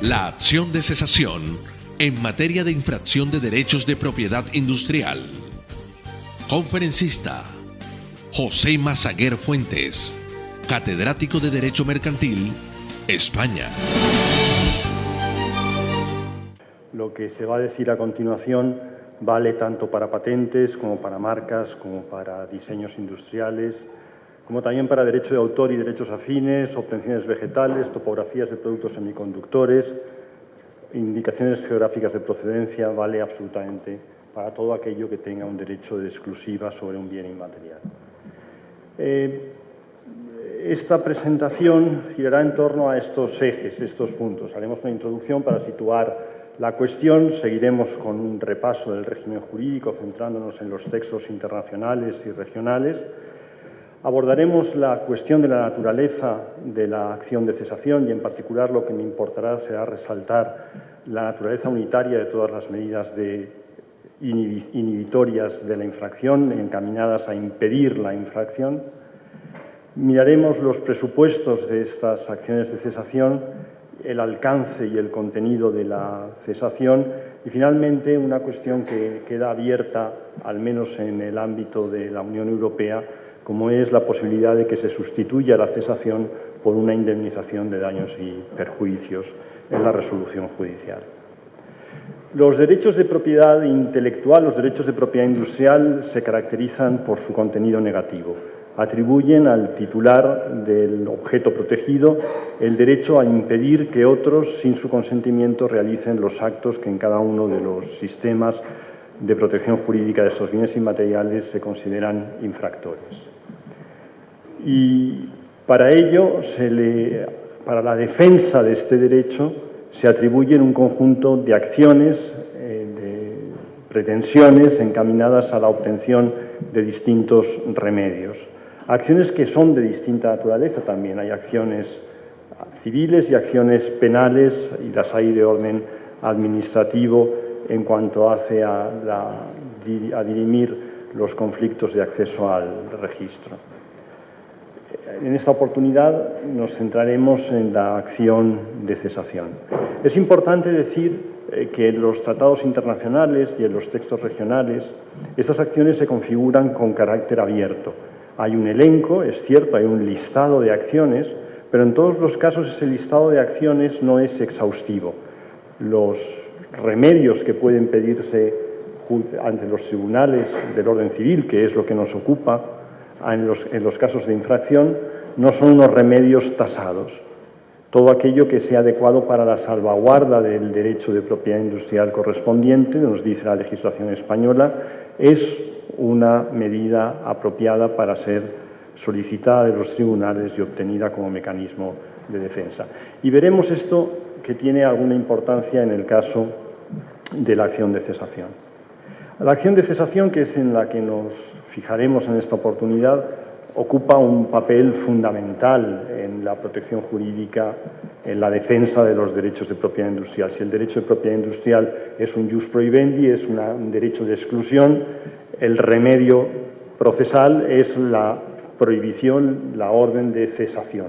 La acción de cesación en materia de infracción de derechos de propiedad industrial. Conferencista José Mazaguer Fuentes, catedrático de Derecho Mercantil, España. Lo que se va a decir a continuación vale tanto para patentes como para marcas, como para diseños industriales, como también para derecho de autor y derechos afines, obtenciones vegetales, topografías de productos semiconductores, indicaciones geográficas de procedencia, vale absolutamente para todo aquello que tenga un derecho de exclusiva sobre un bien inmaterial. Esta presentación girará en torno a estos ejes, estos puntos. Haremos una introducción para situar la cuestión, seguiremos con un repaso del régimen jurídico, centrándonos en los textos internacionales y regionales. Abordaremos la cuestión de la naturaleza de la acción de cesación y, en particular, lo que me importará será resaltar la naturaleza unitaria de todas las medidas inhibitorias de la infracción, encaminadas a impedir la infracción. Miraremos los presupuestos de estas acciones de cesación, el alcance y el contenido de la cesación y, finalmente, una cuestión que queda abierta, al menos en el ámbito de la Unión Europea, como es la posibilidad de que se sustituya la cesación por una indemnización de daños y perjuicios en la resolución judicial. Los derechos de propiedad intelectual, los derechos de propiedad industrial, se caracterizan por su contenido negativo. Atribuyen al titular del objeto protegido el derecho a impedir que otros, sin su consentimiento, realicen los actos que en cada uno de los sistemas de protección jurídica de estos bienes inmateriales se consideran infractores. Y para ello, para la defensa de este derecho, se atribuyen un conjunto de acciones, de pretensiones encaminadas a la obtención de distintos remedios. Acciones que son de distinta naturaleza también. Hay acciones civiles y acciones penales, y las hay de orden administrativo en cuanto hace a dirimir los conflictos de acceso al registro. En esta oportunidad nos centraremos en la acción de cesación. Es importante decir que en los tratados internacionales y en los textos regionales estas acciones se configuran con carácter abierto. Hay un elenco, es cierto, hay un listado de acciones, pero en todos los casos ese listado de acciones no es exhaustivo. Los remedios que pueden pedirse ante los tribunales del orden civil, que es lo que nos ocupa en los casos de infracción, no son unos remedios tasados. Todo aquello que sea adecuado para la salvaguarda del derecho de propiedad industrial correspondiente, nos dice la legislación española, es una medida apropiada para ser solicitada de los tribunales y obtenida como mecanismo de defensa. Y veremos esto que tiene alguna importancia en el caso de la acción de cesación. La acción de cesación, que es en la que nos fijaremos en esta oportunidad, ocupa un papel fundamental en la protección jurídica, en la defensa de los derechos de propiedad industrial. Si el derecho de propiedad industrial es un jus prohibendi, es un derecho de exclusión, el remedio procesal es la prohibición, la orden de cesación.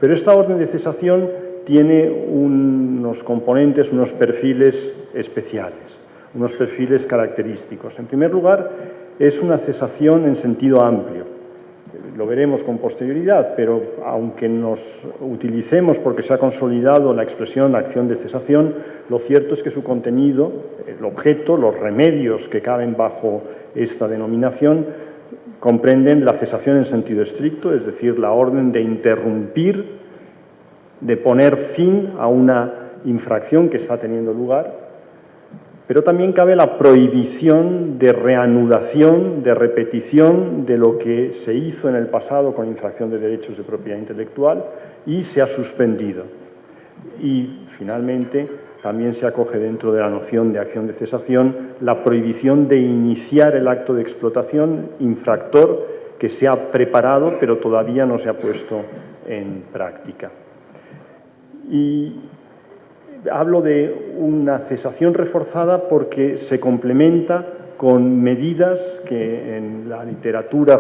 Pero esta orden de cesación tiene unos componentes, unos perfiles especiales, unos perfiles característicos. En primer lugar, es una cesación en sentido amplio. Lo veremos con posterioridad, pero aunque nos utilicemos porque se ha consolidado la expresión acción de cesación, lo cierto es que su contenido, el objeto, los remedios que caben bajo esta denominación, comprenden la cesación en sentido estricto, es decir, la orden de interrumpir, de poner fin a una infracción que está teniendo lugar, pero también cabe la prohibición de reanudación, de repetición de lo que se hizo en el pasado con infracción de derechos de propiedad intelectual y se ha suspendido. Y, finalmente, también se acoge dentro de la noción de acción de cesación la prohibición de iniciar el acto de explotación infractor que se ha preparado pero todavía no se ha puesto en práctica. Y hablo de una cesación reforzada porque se complementa con medidas que en la literatura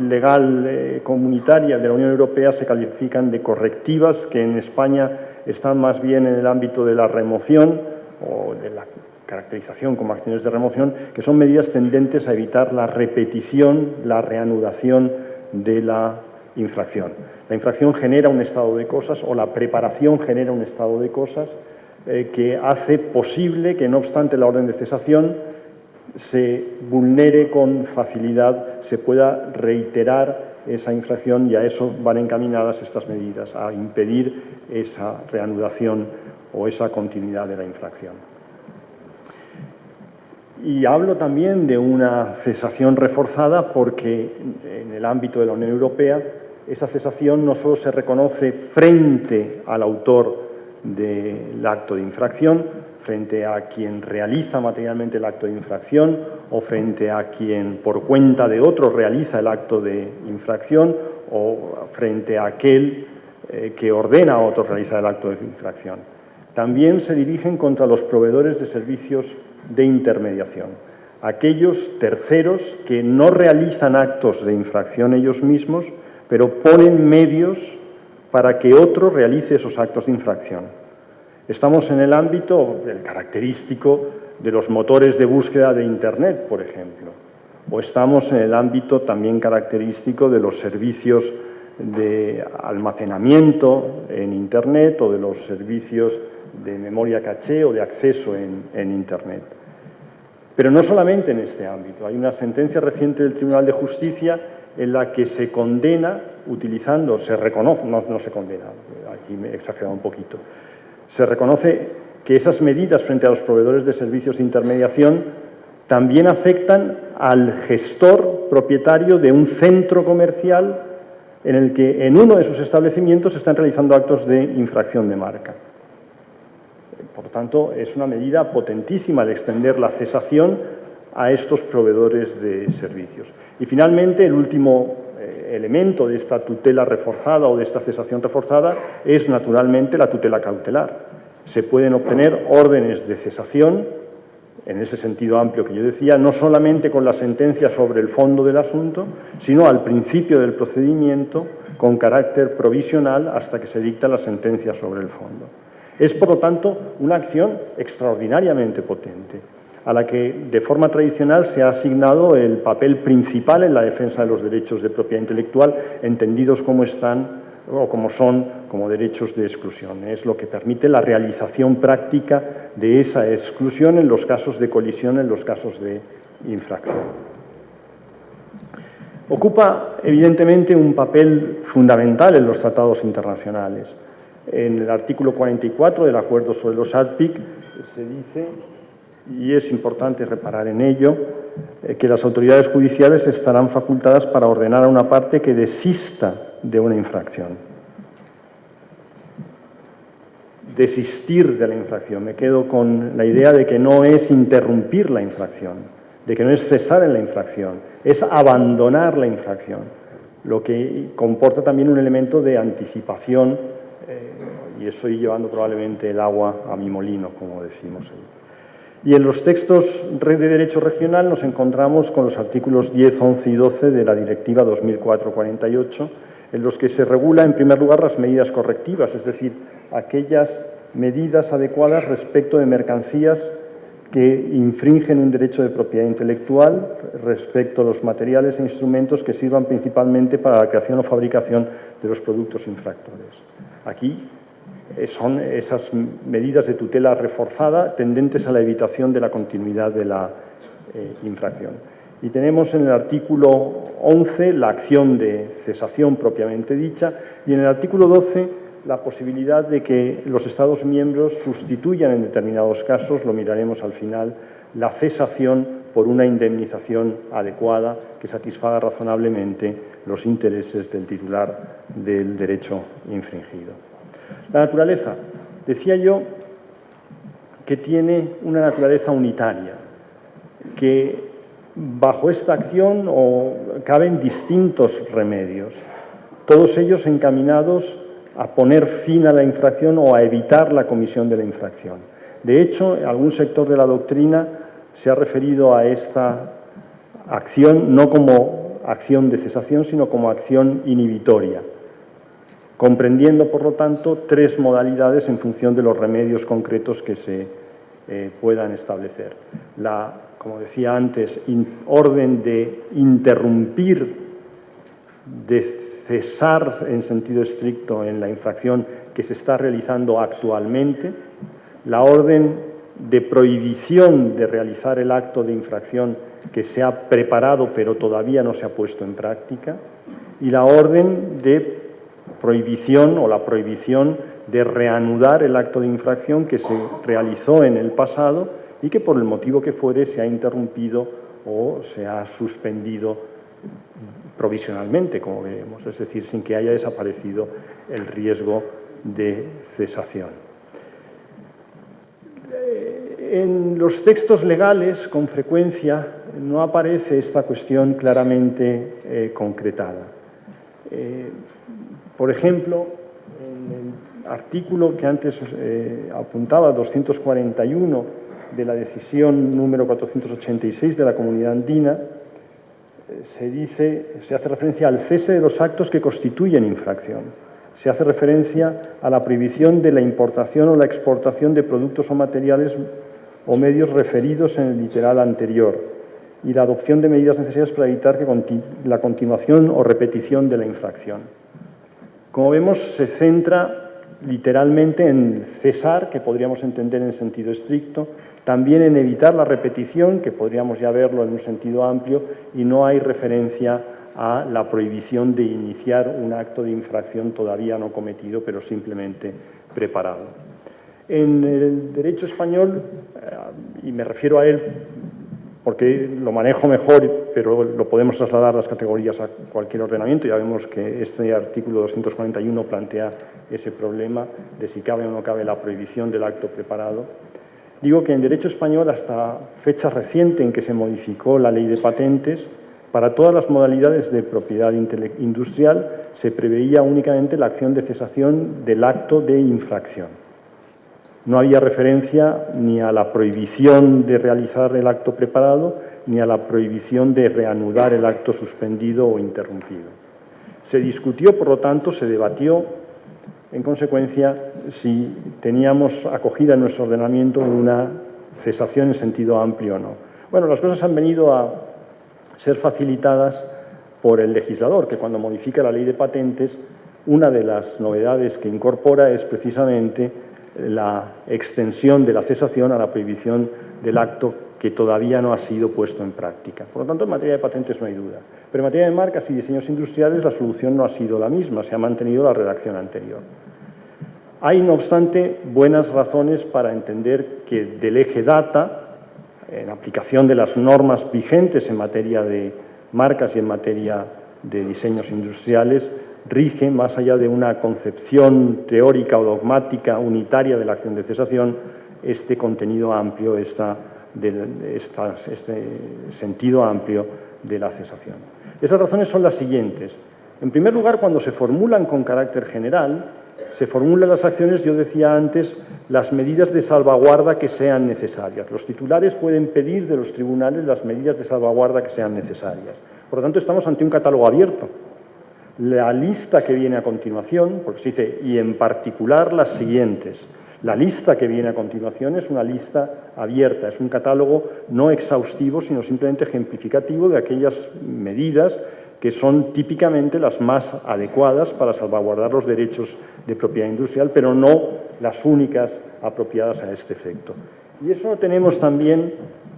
legal comunitaria de la Unión Europea se califican de correctivas, que en España están más bien en el ámbito de la remoción o de la caracterización como acciones de remoción, que son medidas tendentes a evitar la repetición, la reanudación de la infracción. La infracción genera un estado de cosas o la preparación genera un estado de cosas que hace posible que, no obstante la orden de cesación, se vulnere con facilidad, se pueda reiterar esa infracción, y a eso van encaminadas estas medidas, a impedir esa reanudación o esa continuidad de la infracción. Y hablo también de una cesación reforzada porque en el ámbito de la Unión Europea esa cesación no solo se reconoce frente al autor del acto de infracción, frente a quien realiza materialmente el acto de infracción o frente a quien por cuenta de otro realiza el acto de infracción o frente a aquel que ordena a otro realizar el acto de infracción. También se dirigen contra los proveedores de servicios de intermediación, aquellos terceros que no realizan actos de infracción ellos mismos, pero ponen medios para que otro realice esos actos de infracción. Estamos en el ámbito característico de los motores de búsqueda de Internet, por ejemplo, o estamos en el ámbito también característico de los servicios de almacenamiento en Internet o de los servicios de memoria caché o de acceso en Internet. Pero no solamente en este ámbito. Hay una sentencia reciente del Tribunal de Justicia en la que se condena, utilizando, se reconoce, no se condena, aquí me he exagerado un poquito, se reconoce que esas medidas frente a los proveedores de servicios de intermediación también afectan al gestor propietario de un centro comercial en el que en uno de sus establecimientos se están realizando actos de infracción de marca. Por tanto, es una medida potentísima el extender la cesación a estos proveedores de servicios. Y finalmente, el último elemento de esta tutela reforzada o de esta cesación reforzada es, naturalmente, la tutela cautelar. Se pueden obtener órdenes de cesación, en ese sentido amplio que yo decía, no solamente con la sentencia sobre el fondo del asunto, sino al principio del procedimiento, con carácter provisional hasta que se dicta la sentencia sobre el fondo. Es, por lo tanto, una acción extraordinariamente potente, a la que de forma tradicional se ha asignado el papel principal en la defensa de los derechos de propiedad intelectual, entendidos como están o como son como derechos de exclusión. Es lo que permite la realización práctica de esa exclusión en los casos de colisión, en los casos de infracción. Ocupa, evidentemente, un papel fundamental en los tratados internacionales. En el artículo 44 del Acuerdo sobre los ADPIC se dice, y es importante reparar en ello, que las autoridades judiciales estarán facultadas para ordenar a una parte que desista de una infracción. Desistir de la infracción. Me quedo con la idea de que no es interrumpir la infracción, de que no es cesar en la infracción, es abandonar la infracción, lo que comporta también un elemento de anticipación, y estoy llevando probablemente el agua a mi molino, como decimos ahí. Y en los textos de derecho regional nos encontramos con los artículos 10, 11 y 12 de la Directiva 2004/48, en los que se regula, en primer lugar, las medidas correctivas, es decir, aquellas medidas adecuadas respecto de mercancías que infringen un derecho de propiedad intelectual, respecto a los materiales e instrumentos que sirvan principalmente para la creación o fabricación de los productos infractores. Aquí son esas medidas de tutela reforzada tendentes a la evitación de la continuidad de la infracción. Y tenemos en el artículo 11 la acción de cesación propiamente dicha y en el artículo 12 la posibilidad de que los Estados miembros sustituyan en determinados casos, lo miraremos al final, la cesación por una indemnización adecuada que satisfaga razonablemente los intereses del titular del derecho infringido. La naturaleza. Decía yo que tiene una naturaleza unitaria, que bajo esta acción caben distintos remedios, todos ellos encaminados a poner fin a la infracción o a evitar la comisión de la infracción. De hecho, algún sector de la doctrina se ha referido a esta acción no como acción de cesación, sino como acción inhibitoria. comprendiendo, por lo tanto, 3 modalidades en función de los remedios concretos que se puedan establecer. Como decía antes, orden de interrumpir, de cesar en sentido estricto en la infracción que se está realizando actualmente, la orden de prohibición de realizar el acto de infracción que se ha preparado pero todavía no se ha puesto en práctica, y la orden de prohibición o la prohibición de reanudar el acto de infracción que se realizó en el pasado y que por el motivo que fuere se ha interrumpido o se ha suspendido provisionalmente, como veremos, es decir, sin que haya desaparecido el riesgo de cesación. En los textos legales, con frecuencia, no aparece esta cuestión claramente concretada. Por ejemplo, en el artículo que antes apuntaba, 241 de la decisión número 486 de la Comunidad Andina, se hace referencia al cese de los actos que constituyen infracción. Se hace referencia a la prohibición de la importación o la exportación de productos o materiales o medios referidos en el literal anterior y la adopción de medidas necesarias para evitar la continuación o repetición de la infracción. Como vemos, se centra literalmente en cesar, que podríamos entender en sentido estricto, también en evitar la repetición, que podríamos ya verlo en un sentido amplio, y no hay referencia a la prohibición de iniciar un acto de infracción todavía no cometido, pero simplemente preparado. En el derecho español, y me refiero a él porque lo manejo mejor, pero lo podemos trasladar las categorías a cualquier ordenamiento. Ya vemos que este artículo 241 plantea ese problema de si cabe o no cabe la prohibición del acto preparado. Digo que en derecho español, hasta fecha reciente en que se modificó la ley de patentes, para todas las modalidades de propiedad industrial se preveía únicamente la acción de cesación del acto de infracción. No había referencia ni a la prohibición de realizar el acto preparado ni a la prohibición de reanudar el acto suspendido o interrumpido. Se discutió, por lo tanto, se debatió, en consecuencia, si teníamos acogida en nuestro ordenamiento una cesación en sentido amplio o no. Bueno, las cosas han venido a ser facilitadas por el legislador, que cuando modifica la ley de patentes, una de las novedades que incorpora es precisamente la extensión de la cesación a la prohibición del acto que todavía no ha sido puesto en práctica. Por lo tanto, en materia de patentes no hay duda. Pero en materia de marcas y diseños industriales la solución no ha sido la misma, se ha mantenido la redacción anterior. Hay, no obstante, buenas razones para entender que del eje data, en aplicación de las normas vigentes en materia de marcas y en materia de diseños industriales, rige, más allá de una concepción teórica o dogmática unitaria de la acción de cesación, este contenido amplio, este sentido amplio de la cesación. Esas razones son las siguientes. En primer lugar, cuando se formulan con carácter general, se formulan las acciones, yo decía antes, las medidas de salvaguarda que sean necesarias. Los titulares pueden pedir de los tribunales las medidas de salvaguarda que sean necesarias. Por lo tanto, estamos ante un catálogo abierto. La lista que viene a continuación, porque se dice, y en particular las siguientes. La lista que viene a continuación es una lista abierta, es un catálogo no exhaustivo, sino simplemente ejemplificativo de aquellas medidas que son típicamente las más adecuadas para salvaguardar los derechos de propiedad industrial, pero no las únicas apropiadas a este efecto. Y eso lo tenemos también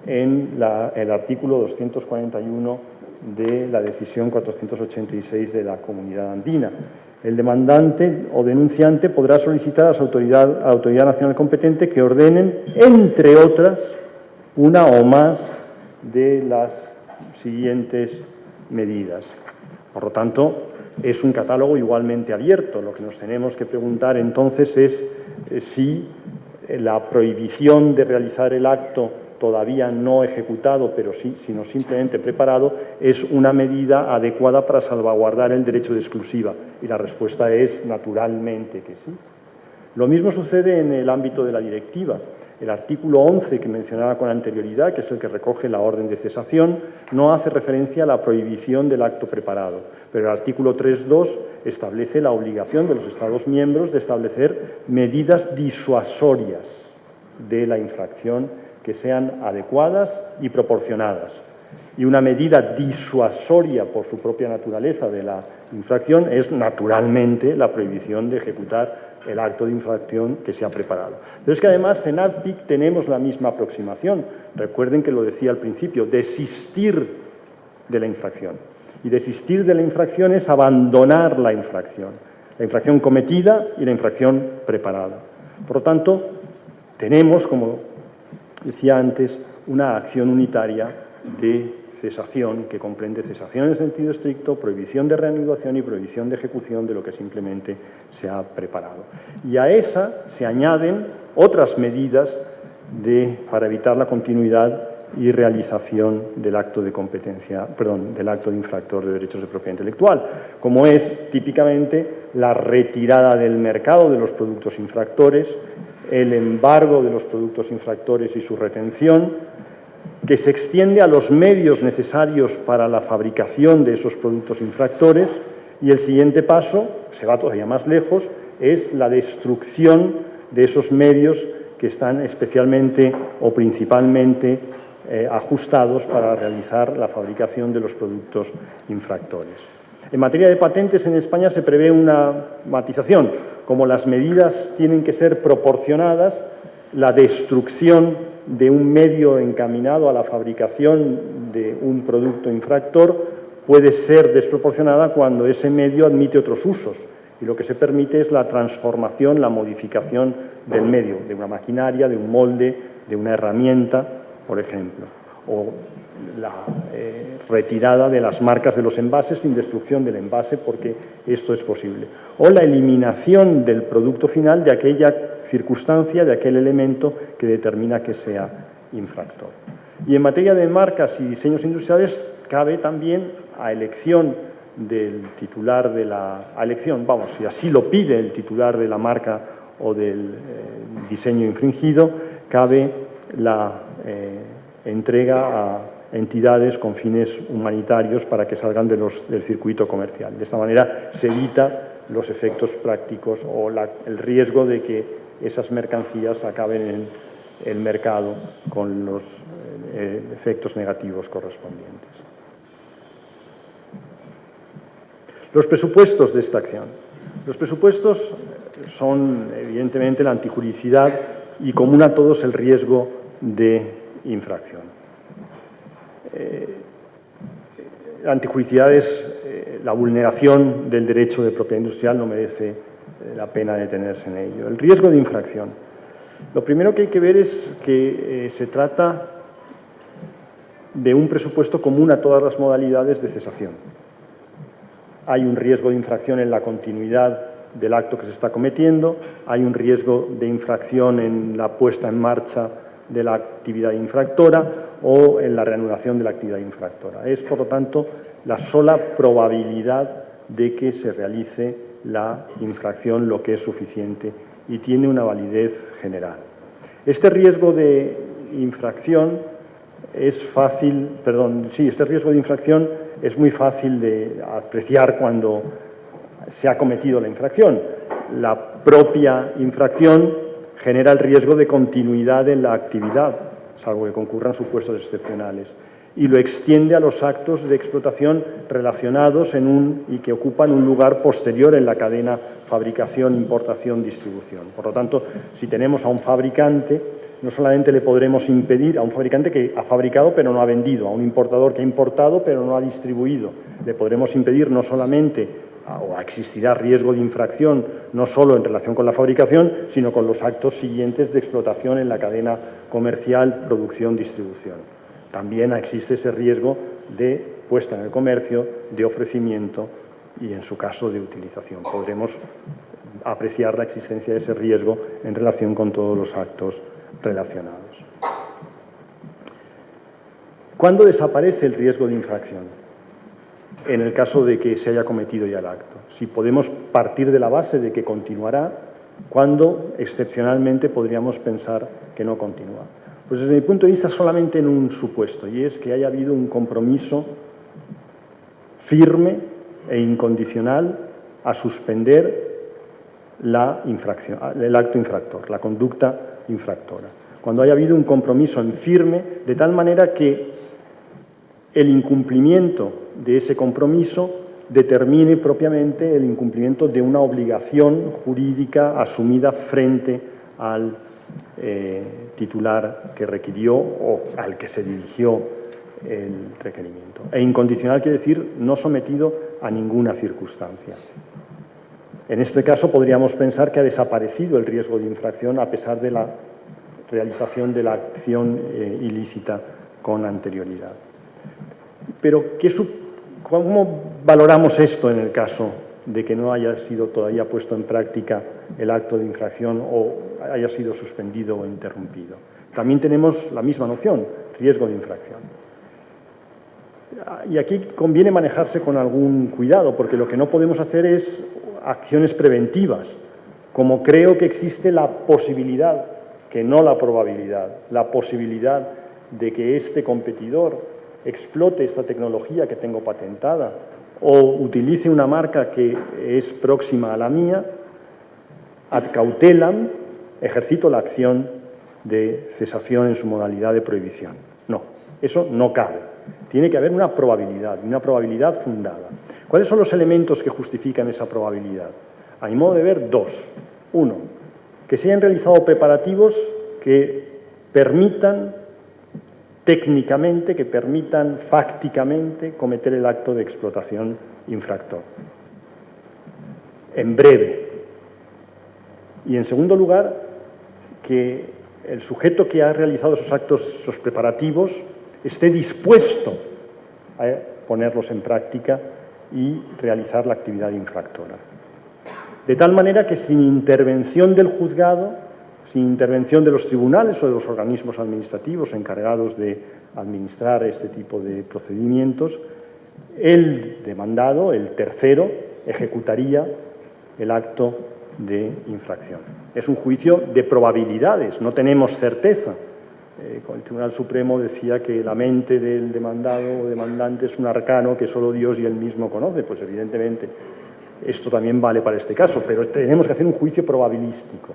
en el artículo 241 de la decisión 486 de la Comunidad Andina. El demandante o denunciante podrá solicitar a la autoridad nacional competente que ordenen, entre otras, una o más de las siguientes medidas. Por lo tanto, es un catálogo igualmente abierto. Lo que nos tenemos que preguntar entonces es si la prohibición de realizar el acto todavía no ejecutado, pero sí, sino simplemente preparado, es una medida adecuada para salvaguardar el derecho de exclusiva. Y la respuesta es naturalmente que sí. Lo mismo sucede en el ámbito de la directiva. El artículo 11 que mencionaba con anterioridad, que es el que recoge la orden de cesación, no hace referencia a la prohibición del acto preparado, pero el artículo 3.2 establece la obligación de los Estados miembros de establecer medidas disuasorias de la infracción que sean adecuadas y proporcionadas. Y una medida disuasoria por su propia naturaleza de la infracción es naturalmente la prohibición de ejecutar el acto de infracción que se ha preparado. Pero es que además en ADPIC tenemos la misma aproximación. Recuerden que lo decía al principio, desistir de la infracción. Y desistir de la infracción es abandonar la infracción cometida y la infracción preparada. Por lo tanto, tenemos, como decía antes, una acción unitaria de cesación que comprende cesación en sentido estricto, prohibición de reanudación y prohibición de ejecución de lo que simplemente se ha preparado. Y a esa se añaden otras medidas para evitar la continuidad y realización del acto de del acto de infractor de derechos de propiedad intelectual, como es típicamente la retirada del mercado de los productos infractores, el embargo de los productos infractores y su retención, que se extiende a los medios necesarios para la fabricación de esos productos infractores, y el siguiente paso, se va todavía más lejos, es la destrucción de esos medios que están especialmente o principalmente ajustados para realizar la fabricación de los productos infractores. En materia de patentes, en España se prevé una matización. Como las medidas tienen que ser proporcionadas, la destrucción de un medio encaminado a la fabricación de un producto infractor puede ser desproporcionada cuando ese medio admite otros usos, y lo que se permite es la transformación, la modificación del medio, de una maquinaria, de un molde, de una herramienta, por ejemplo, o la retirada de las marcas de los envases sin destrucción del envase, porque esto es posible, o la eliminación del producto final de aquella circunstancia, de aquel elemento que determina que sea infractor. Y en materia de marcas y diseños industriales cabe también a elección del titular de si así lo pide el titular de la marca o del diseño infringido, cabe la entrega a entidades con fines humanitarios para que salgan del circuito comercial. De esta manera se evita los efectos prácticos o el riesgo de que esas mercancías acaben en el mercado con los efectos negativos correspondientes. Los presupuestos de esta acción. Los presupuestos son, evidentemente, la antijuricidad y común a todos el riesgo de infracción. La antijuricidad es la vulneración del derecho de propiedad industrial, no merece la pena detenerse en ello. El riesgo de infracción. Lo primero que hay que ver es que se trata de un presupuesto común a todas las modalidades de cesación. Hay un riesgo de infracción en la continuidad del acto que se está cometiendo, hay un riesgo de infracción en la puesta en marcha de la actividad infractora o en la reanudación de la actividad infractora. Es, por lo tanto, la sola probabilidad de que se realice la infracción lo que es suficiente y tiene una validez general. Este riesgo de infracción es muy fácil de apreciar cuando se ha cometido la infracción. La propia infracción genera el riesgo de continuidad en la actividad, salvo que concurran supuestos excepcionales, y lo extiende a los actos de explotación relacionados y que ocupan un lugar posterior en la cadena fabricación, importación, distribución. Por lo tanto, si tenemos a un fabricante, no solamente le podremos impedir a un fabricante que ha fabricado pero no ha vendido, a un importador que ha importado pero no ha distribuido, le podremos impedir no solamente, o existirá riesgo de infracción no solo en relación con la fabricación, sino con los actos siguientes de explotación en la cadena comercial, producción, distribución. También existe ese riesgo de puesta en el comercio, de ofrecimiento y, en su caso, de utilización. Podremos apreciar la existencia de ese riesgo en relación con todos los actos relacionados. ¿Cuándo desaparece el riesgo de infracción? En el caso de que se haya cometido ya el acto. Si podemos partir de la base de que continuará, ¿cuándo excepcionalmente podríamos pensar continúa. Pues desde mi punto de vista solamente en un supuesto, y es que haya habido un compromiso firme e incondicional a suspender la infracción, el acto infractor, la conducta infractora. Cuando haya habido un compromiso en firme, de tal manera que el incumplimiento de ese compromiso determine propiamente el incumplimiento de una obligación jurídica asumida frente al titular que requirió o al que se dirigió el requerimiento. E incondicional quiere decir no sometido a ninguna circunstancia. En este caso podríamos pensar que ha desaparecido el riesgo de infracción a pesar de la realización de la acción ilícita con anterioridad. Pero ¿cómo valoramos esto en el caso de que no haya sido todavía puesto en práctica el acto de infracción o haya sido suspendido o interrumpido? También tenemos la misma noción, riesgo de infracción. Y aquí conviene manejarse con algún cuidado, porque lo que no podemos hacer es acciones preventivas, como creo que existe la posibilidad, que no la probabilidad, la posibilidad de que este competidor explote esta tecnología que tengo patentada o utilice una marca que es próxima a la mía, ad cautelam, ejercito la acción de cesación en su modalidad de prohibición. No, eso no cabe. Tiene que haber una probabilidad fundada. ¿Cuáles son los elementos que justifican esa probabilidad? A mi modo de ver, dos. Uno, que se hayan realizado preparativos que permitan técnicamente, que permitan fácticamente cometer el acto de explotación infractor. En breve. Y en segundo lugar, que el sujeto que ha realizado esos actos, esos preparativos, esté dispuesto a ponerlos en práctica y realizar la actividad infractora. De tal manera que sin intervención del juzgado, sin intervención de los tribunales o de los organismos administrativos encargados de administrar este tipo de procedimientos, el demandado, el tercero, ejecutaría el acto de infracción. Es un juicio de probabilidades, no tenemos certeza. El Tribunal Supremo decía que la mente del demandado o demandante es un arcano que solo Dios y él mismo conoce. Pues evidentemente esto también vale para este caso, pero tenemos que hacer un juicio probabilístico.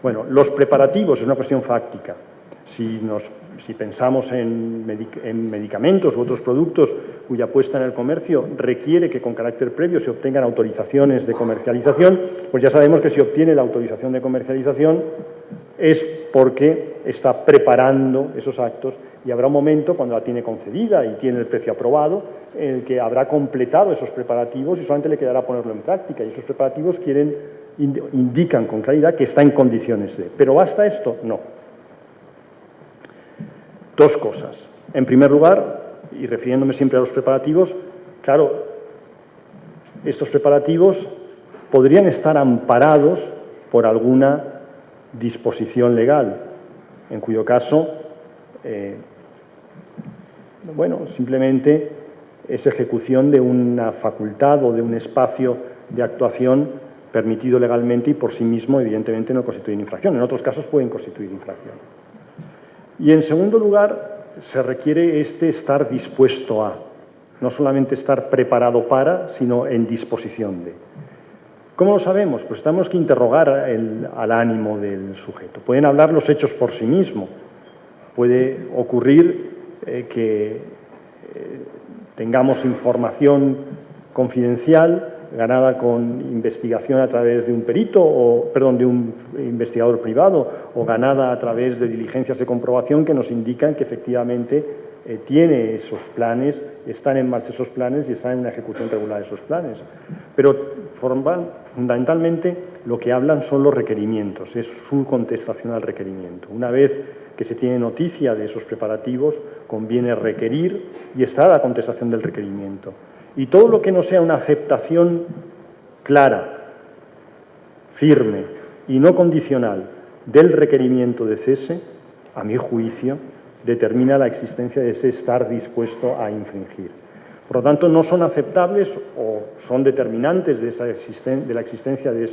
Bueno, los preparativos es una cuestión fáctica. Si pensamos en medicamentos u otros productos cuya puesta en el comercio requiere que con carácter previo se obtengan autorizaciones de comercialización, pues ya sabemos que si obtiene la autorización de comercialización es porque está preparando esos actos y habrá un momento cuando la tiene concedida y tiene el precio aprobado en el que habrá completado esos preparativos y solamente le quedará ponerlo en práctica. Y esos preparativos indican con claridad que está en condiciones de. ¿Pero basta esto? No. Dos cosas. En primer lugar, y refiriéndome siempre a los preparativos, claro, estos preparativos podrían estar amparados por alguna disposición legal, en cuyo caso, simplemente es ejecución de una facultad o de un espacio de actuación permitido legalmente y por sí mismo, evidentemente, no constituyen infracción. En otros casos pueden constituir infracción. Y en segundo lugar, se requiere estar dispuesto a, no solamente estar preparado para, sino en disposición de. ¿Cómo lo sabemos? Pues tenemos que interrogar al ánimo del sujeto. Pueden hablar los hechos por sí mismos. Puede ocurrir que tengamos información confidencial ganada con investigación a través de un perito, de un investigador privado, o ganada a través de diligencias de comprobación que nos indican que efectivamente tiene esos planes, están en marcha esos planes y están en una ejecución regular de esos planes. Pero fundamentalmente lo que hablan son los requerimientos, es su contestación al requerimiento. Una vez que se tiene noticia de esos preparativos, conviene requerir y está la contestación del requerimiento. Y todo lo que no sea una aceptación clara, firme y no condicional del requerimiento de cese, a mi juicio, determina la existencia de ese estar dispuesto a infringir. Por lo tanto, no son aceptables o son determinantes de la existencia de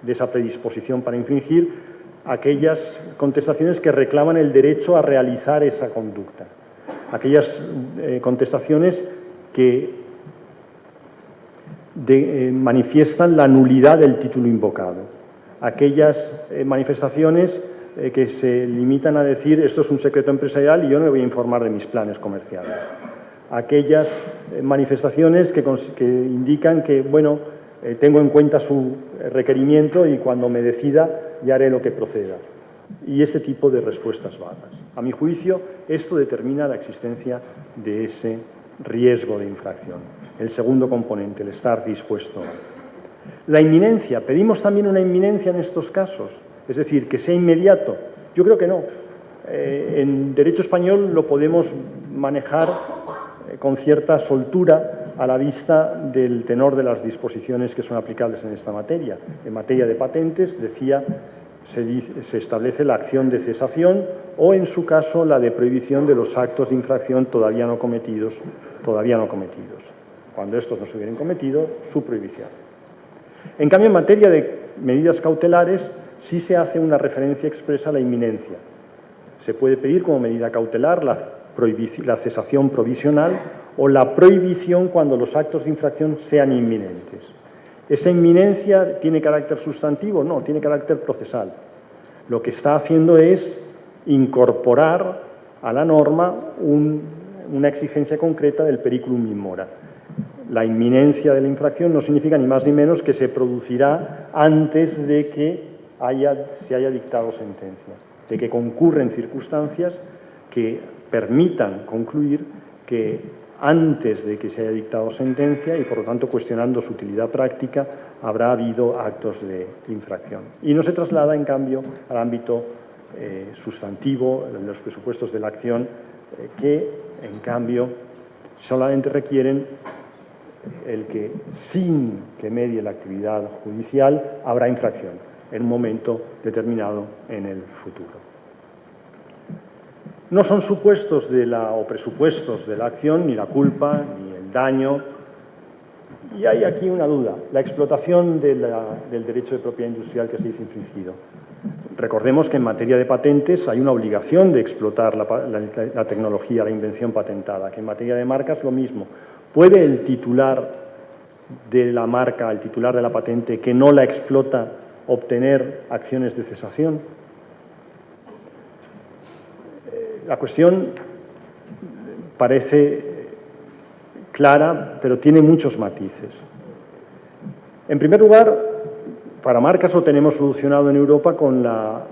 esa predisposición para infringir aquellas contestaciones que reclaman el derecho a realizar esa conducta, aquellas contestaciones que manifiestan la nulidad del título invocado, aquellas manifestaciones que se limitan a decir esto es un secreto empresarial y yo no le voy a informar de mis planes comerciales, aquellas manifestaciones que indican que, bueno, tengo en cuenta su requerimiento y cuando me decida ya haré lo que proceda. Y ese tipo de respuestas vagas. A mi juicio, esto determina la existencia de ese riesgo de infracción. El segundo componente, el estar dispuesto a. La inminencia. ¿Pedimos también una inminencia en estos casos? Es decir, que sea inmediato. Yo creo que no. En derecho español lo podemos manejar con cierta soltura a la vista del tenor de las disposiciones que son aplicables en esta materia. En materia de patentes, decía, se establece la acción de cesación o, en su caso, la de prohibición de los actos de infracción todavía no cometidos. Cuando estos no se hubieran cometido, su prohibición. En cambio, en materia de medidas cautelares, sí se hace una referencia expresa a la inminencia. Se puede pedir como medida cautelar la cesación provisional o la prohibición cuando los actos de infracción sean inminentes. ¿Esa inminencia tiene carácter sustantivo? No, tiene carácter procesal. Lo que está haciendo es incorporar a la norma una exigencia concreta del periculum in mora. La inminencia de la infracción no significa ni más ni menos que se producirá antes de que se haya dictado sentencia, de que concurren circunstancias que permitan concluir que antes de que se haya dictado sentencia y, por lo tanto, cuestionando su utilidad práctica, habrá habido actos de infracción. Y no se traslada, en cambio, al ámbito sustantivo, de los presupuestos de la acción, que, en cambio, solamente requieren el que, sin que medie la actividad judicial, habrá infracción en un momento determinado en el futuro. No son supuestos o presupuestos de la acción ni la culpa ni el daño. Y hay aquí una duda, la explotación del derecho de propiedad industrial que se dice infringido. Recordemos que en materia de patentes hay una obligación de explotar la tecnología, la invención patentada, que en materia de marcas lo mismo. ¿Puede el titular de la marca, el titular de la patente, que no la explota, obtener acciones de cesación? La cuestión parece clara, pero tiene muchos matices. En primer lugar, para marcas lo tenemos solucionado en Europa con la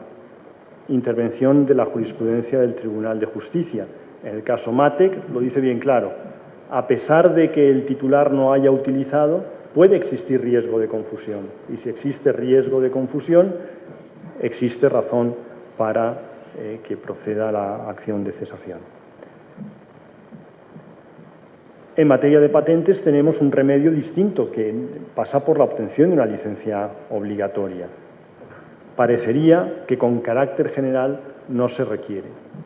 intervención de la jurisprudencia del Tribunal de Justicia. En el caso Matec lo dice bien claro. A pesar de que el titular no haya utilizado, puede existir riesgo de confusión. Y si existe riesgo de confusión, existe razón para que proceda la acción de cesación. En materia de patentes tenemos un remedio distinto que pasa por la obtención de una licencia obligatoria. Parecería que con carácter general no se requiere.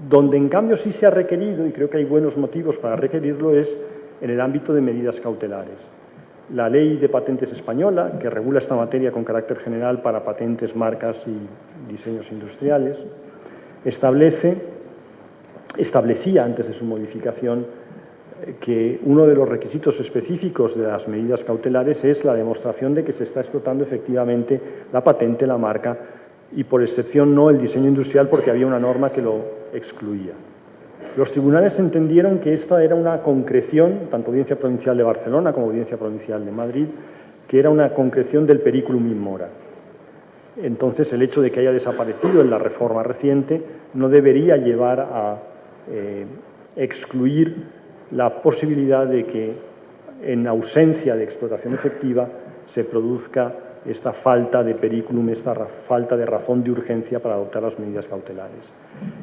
Donde en cambio sí se ha requerido, y creo que hay buenos motivos para requerirlo, es en el ámbito de medidas cautelares. La Ley de Patentes española, que regula esta materia con carácter general para patentes, marcas y diseños industriales, establecía antes de su modificación que uno de los requisitos específicos de las medidas cautelares es la demostración de que se está explotando efectivamente la patente, la marca y, por excepción, no el diseño industrial, porque había una norma que lo excluía. Los tribunales entendieron que esta era una concreción, tanto Audiencia Provincial de Barcelona como Audiencia Provincial de Madrid, que era una concreción del periculum in mora. Entonces, el hecho de que haya desaparecido en la reforma reciente no debería llevar a excluir la posibilidad de que, en ausencia de explotación efectiva, se produzca esta falta de periculum, esta falta de razón de urgencia para adoptar las medidas cautelares.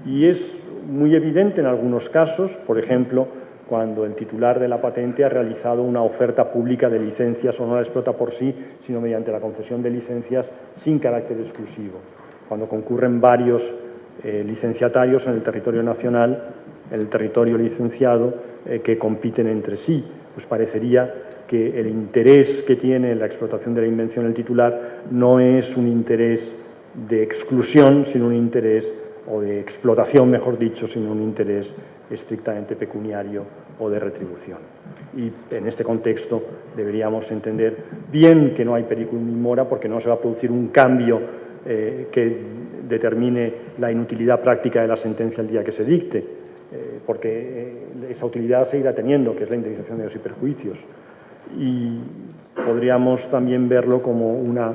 Y es muy evidente en algunos casos, por ejemplo, cuando el titular de la patente ha realizado una oferta pública de licencias o no la explota por sí, sino mediante la concesión de licencias sin carácter exclusivo. Cuando concurren varios licenciatarios en el territorio nacional, en el territorio licenciado, que compiten entre sí, pues parecería que el interés que tiene la explotación de la invención el titular no es un interés de exclusión sin un interés, o de explotación, mejor dicho, sin un interés estrictamente pecuniario o de retribución. Y en este contexto deberíamos entender bien que no hay periculum in mora, porque no se va a producir un cambio que determine la inutilidad práctica de la sentencia el día que se dicte, porque esa utilidad se irá teniendo, que es la indemnización de daños y perjuicios. Y podríamos también verlo como una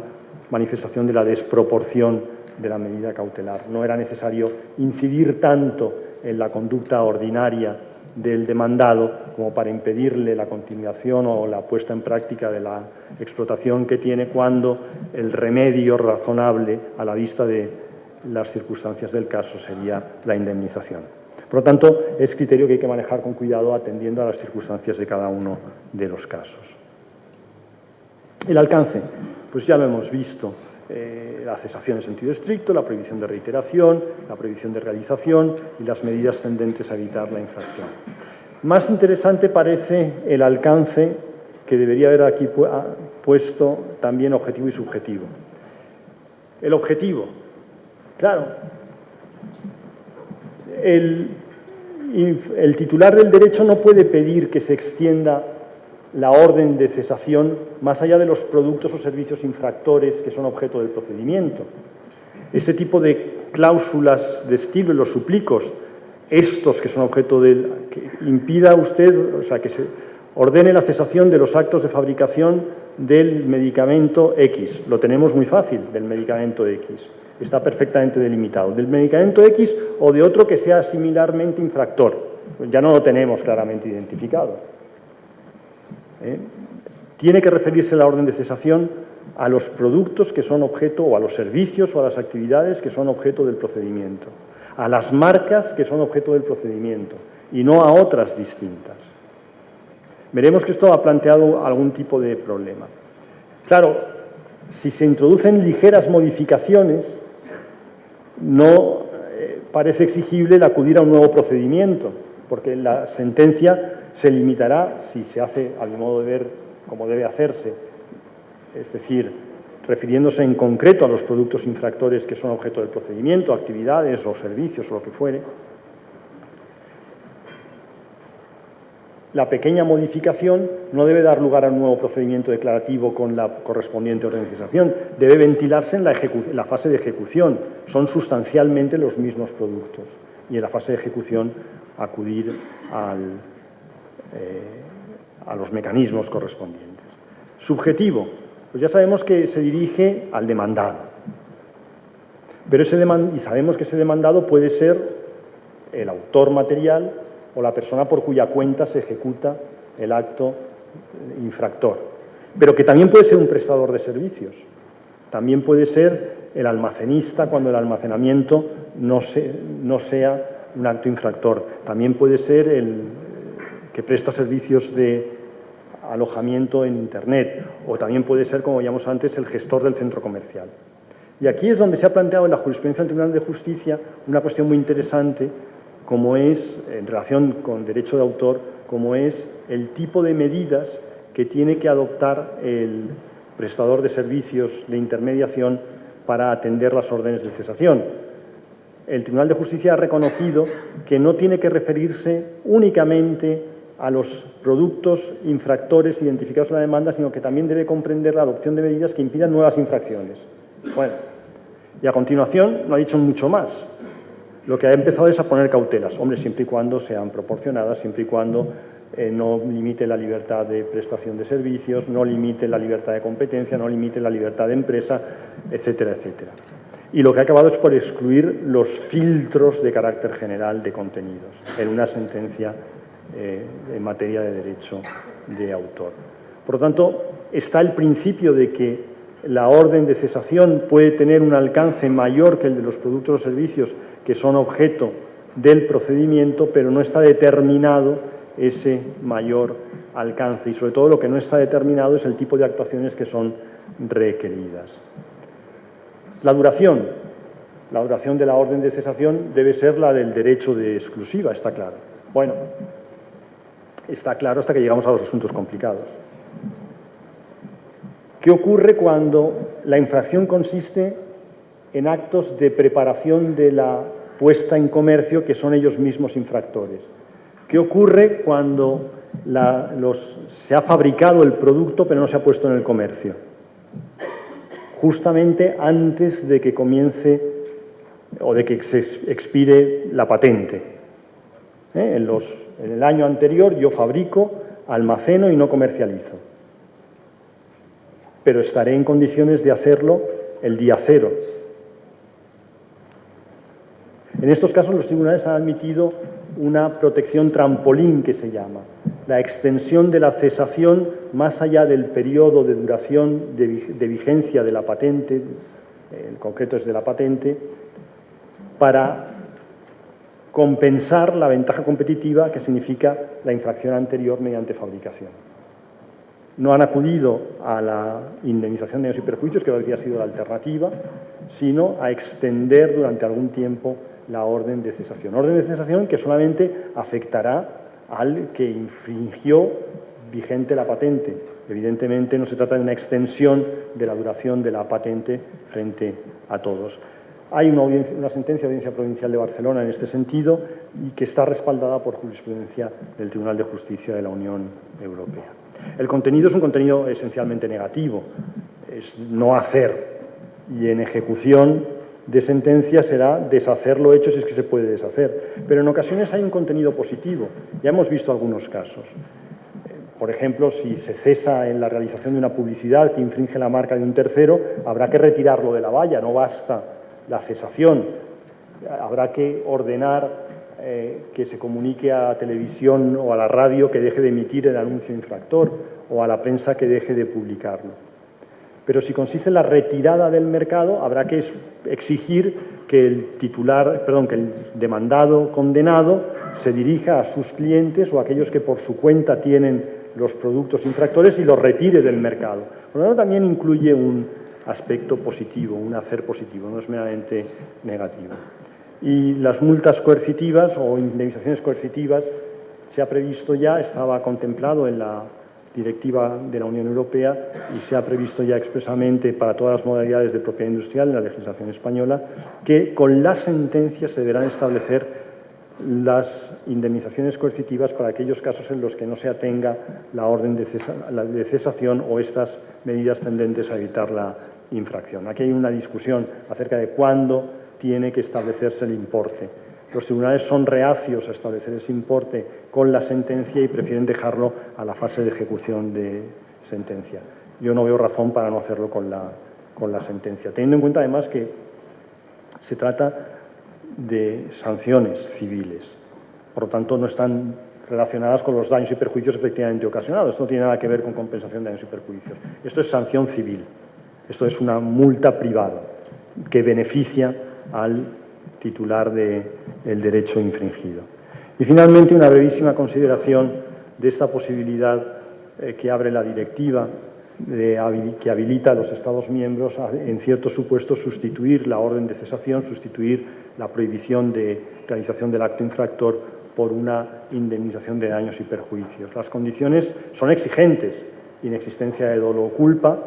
manifestación de la desproporción de la medida cautelar. No era necesario incidir tanto en la conducta ordinaria del demandado como para impedirle la continuación o la puesta en práctica de la explotación que tiene, cuando el remedio razonable a la vista de las circunstancias del caso sería la indemnización. Por lo tanto, es criterio que hay que manejar con cuidado, atendiendo a las circunstancias de cada uno de los casos. El alcance, pues ya lo hemos visto. La cesación en sentido estricto, la prohibición de reiteración, la prohibición de realización y las medidas tendentes a evitar la infracción. Más interesante parece el alcance, que debería haber aquí puesto también objetivo y subjetivo. El objetivo, claro, el titular del derecho no puede pedir que se extienda la orden de cesación más allá de los productos o servicios infractores que son objeto del procedimiento. Este tipo de cláusulas de estilo en los suplicos, estos que son objeto del... que impida usted, o sea, que se ordene la cesación de los actos de fabricación del medicamento X. Lo tenemos muy fácil, del medicamento X. Está perfectamente delimitado. Del medicamento X o de otro que sea similarmente infractor. Ya no lo tenemos claramente identificado. Tiene que referirse la orden de cesación a los productos que son objeto, o a los servicios o a las actividades que son objeto del procedimiento, a las marcas que son objeto del procedimiento y no a otras distintas. Veremos que esto ha planteado algún tipo de problema. Claro, si se introducen ligeras modificaciones, no parece exigible el acudir a un nuevo procedimiento, porque la sentencia se limitará, si se hace a mi modo de ver como debe hacerse, es decir, refiriéndose en concreto a los productos infractores que son objeto del procedimiento, actividades o servicios o lo que fuere. La pequeña modificación no debe dar lugar a un nuevo procedimiento declarativo con la correspondiente orden de cesación, debe ventilarse en la fase de ejecución. Son sustancialmente los mismos productos y en la fase de ejecución acudir a los mecanismos correspondientes. Subjetivo, pues ya sabemos que se dirige al demandado, pero y sabemos que ese demandado puede ser el autor material o la persona por cuya cuenta se ejecuta el acto infractor, pero que también puede ser un prestador de servicios, también puede ser el almacenista cuando el almacenamiento no sea un acto infractor, también puede ser el que presta servicios de alojamiento en Internet, o también puede ser, como veíamos antes, el gestor del centro comercial. Y aquí es donde se ha planteado en la jurisprudencia del Tribunal de Justicia una cuestión muy interesante, como es, en relación con derecho de autor, como es el tipo de medidas que tiene que adoptar el prestador de servicios de intermediación para atender las órdenes de cesación. El Tribunal de Justicia ha reconocido que no tiene que referirse únicamente a los productos infractores identificados en la demanda, sino que también debe comprender la adopción de medidas que impidan nuevas infracciones. Bueno, y a continuación no ha dicho mucho más. Lo que ha empezado es a poner cautelas, hombre, siempre y cuando sean proporcionadas, siempre y cuando no limite la libertad de prestación de servicios, no limite la libertad de competencia, no limite la libertad de empresa, etcétera, etcétera. Y lo que ha acabado es por excluir los filtros de carácter general de contenidos en una sentencia en materia de derecho de autor. Por lo tanto, está el principio de que la orden de cesación puede tener un alcance mayor que el de los productos o servicios que son objeto del procedimiento, pero no está determinado ese mayor alcance y, sobre todo, lo que no está determinado es el tipo de actuaciones que son requeridas. La duración de la orden de cesación debe ser la del derecho de exclusiva, está claro. Bueno, está claro hasta que llegamos a los asuntos complicados. ¿Qué ocurre cuando la infracción consiste en actos de preparación de la puesta en comercio que son ellos mismos infractores. ¿Qué ocurre cuando se ha fabricado el producto pero no se ha puesto en el comercio? Justamente antes de que comience o de que se expire la patente. En el año anterior yo fabrico, almaceno y no comercializo. Pero estaré en condiciones de hacerlo el día cero. En estos casos los tribunales han admitido una protección trampolín, que se llama, la extensión de la cesación más allá del periodo de duración de vigencia de la patente, en concreto es de la patente, para compensar la ventaja competitiva que significa la infracción anterior mediante fabricación. No han acudido a la indemnización de daños y perjuicios, que habría sido la alternativa, sino a extender durante algún tiempo la orden de cesación. Orden de cesación que solamente afectará al que infringió vigente la patente. Evidentemente no se trata de una extensión de la duración de la patente frente a todos. Hay una sentencia de Audiencia Provincial de Barcelona en este sentido y que está respaldada por jurisprudencia del Tribunal de Justicia de la Unión Europea. El contenido es un contenido esencialmente negativo, es no hacer, y en ejecución de sentencia será deshacer lo hecho si es que se puede deshacer. Pero en ocasiones hay un contenido positivo, ya hemos visto algunos casos. Por ejemplo, si se cesa en la realización de una publicidad que infringe la marca de un tercero, habrá que retirarlo de la valla, no basta la cesación. Habrá que ordenar que se comunique a televisión o a la radio que deje de emitir el anuncio infractor o a la prensa que deje de publicarlo. Pero si consiste en la retirada del mercado, habrá que exigir que el demandado condenado se dirija a sus clientes o a aquellos que por su cuenta tienen los productos infractores y los retire del mercado. Por lo tanto, también incluye un aspecto positivo, un hacer positivo, no es meramente negativo. Y las multas coercitivas o indemnizaciones coercitivas se ha previsto ya, estaba contemplado en la directiva de la Unión Europea y se ha previsto ya expresamente para todas las modalidades de propiedad industrial en la legislación española que con la sentencia se deberán establecer las indemnizaciones coercitivas para aquellos casos en los que no se atenga la orden de cesación o estas medidas tendentes a evitar la infracción. Aquí hay una discusión acerca de cuándo tiene que establecerse el importe. Los tribunales son reacios a establecer ese importe con la sentencia y prefieren dejarlo a la fase de ejecución de sentencia. Yo no veo razón para no hacerlo con la sentencia, teniendo en cuenta además que se trata de sanciones civiles, por lo tanto no están relacionadas con los daños y perjuicios efectivamente ocasionados. Esto no tiene nada que ver con compensación de daños y perjuicios. Esto es sanción civil, esto es una multa privada que beneficia al titular del derecho infringido. Y finalmente una brevísima consideración de esta posibilidad que abre la directiva que habilita a los Estados miembros a, en ciertos supuestos, sustituir la orden de cesación, sustituir la prohibición de realización del acto infractor por una indemnización de daños y perjuicios. Las condiciones son exigentes, inexistencia de dolo o culpa,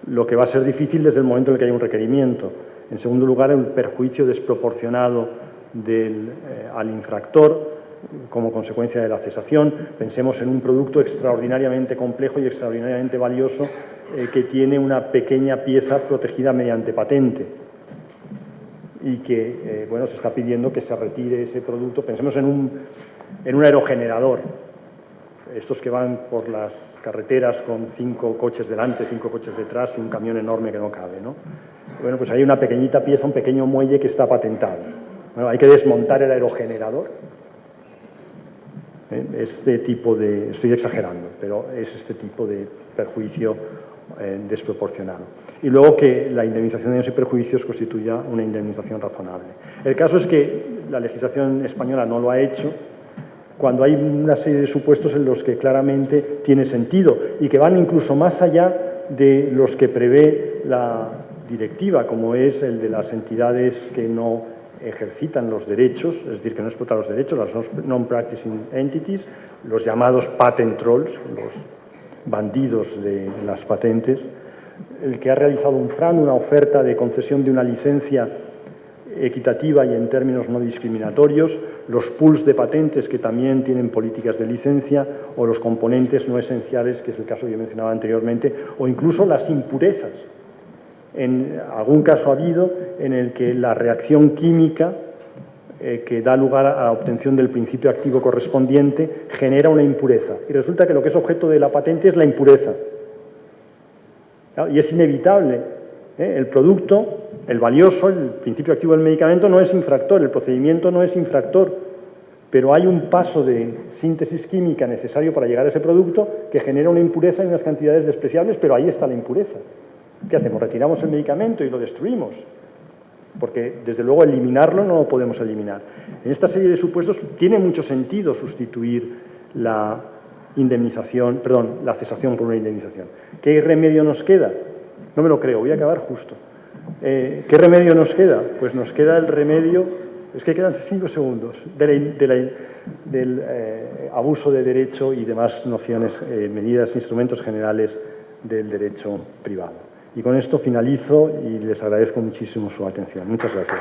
lo que va a ser difícil desde el momento en el que hay un requerimiento. En segundo lugar, el perjuicio desproporcionado al infractor como consecuencia de la cesación. Pensemos en un producto extraordinariamente complejo y extraordinariamente valioso que tiene una pequeña pieza protegida mediante patente y que se está pidiendo que se retire ese producto. Pensemos en un aerogenerador, estos que van por las carreteras con 5 coches delante, 5 coches detrás y un camión enorme que no cabe, ¿no? Bueno, pues hay una pequeñita pieza, un pequeño muelle que está patentado. Bueno, hay que desmontar el aerogenerador. Este tipo de, estoy exagerando, pero es este tipo de perjuicio desproporcionado. Y luego que la indemnización de daños y perjuicios constituya una indemnización razonable. El caso es que la legislación española no lo ha hecho cuando hay una serie de supuestos en los que claramente tiene sentido y que van incluso más allá de los que prevé la directiva, como es el de las entidades que no ejercitan los derechos, es decir, que no explotan los derechos, las non-practicing entities, los llamados patent trolls, los bandidos de las patentes, el que ha realizado un FRAN, una oferta de concesión de una licencia equitativa y en términos no discriminatorios, los pools de patentes que también tienen políticas de licencia o los componentes no esenciales, que es el caso que yo mencionaba anteriormente, o incluso las impurezas. En algún caso ha habido en el que la reacción química que da lugar a la obtención del principio activo correspondiente genera una impureza. Y resulta que lo que es objeto de la patente es la impureza. Y es inevitable. El producto, el valioso, el principio activo del medicamento no es infractor, el procedimiento no es infractor, pero hay un paso de síntesis química necesario para llegar a ese producto que genera una impureza en unas cantidades despreciables, pero ahí está la impureza. ¿Qué hacemos? Retiramos el medicamento y lo destruimos, porque desde luego eliminarlo no lo podemos eliminar. En esta serie de supuestos tiene mucho sentido sustituir la indemnización, la cesación por una indemnización. ¿Qué remedio nos queda? No me lo creo, voy a acabar justo. ¿Qué remedio nos queda? Pues nos queda el remedio, es que quedan 5 segundos, del abuso de derecho y demás nociones, medidas, instrumentos generales del derecho privado. Y con esto finalizo y les agradezco muchísimo su atención. Muchas gracias.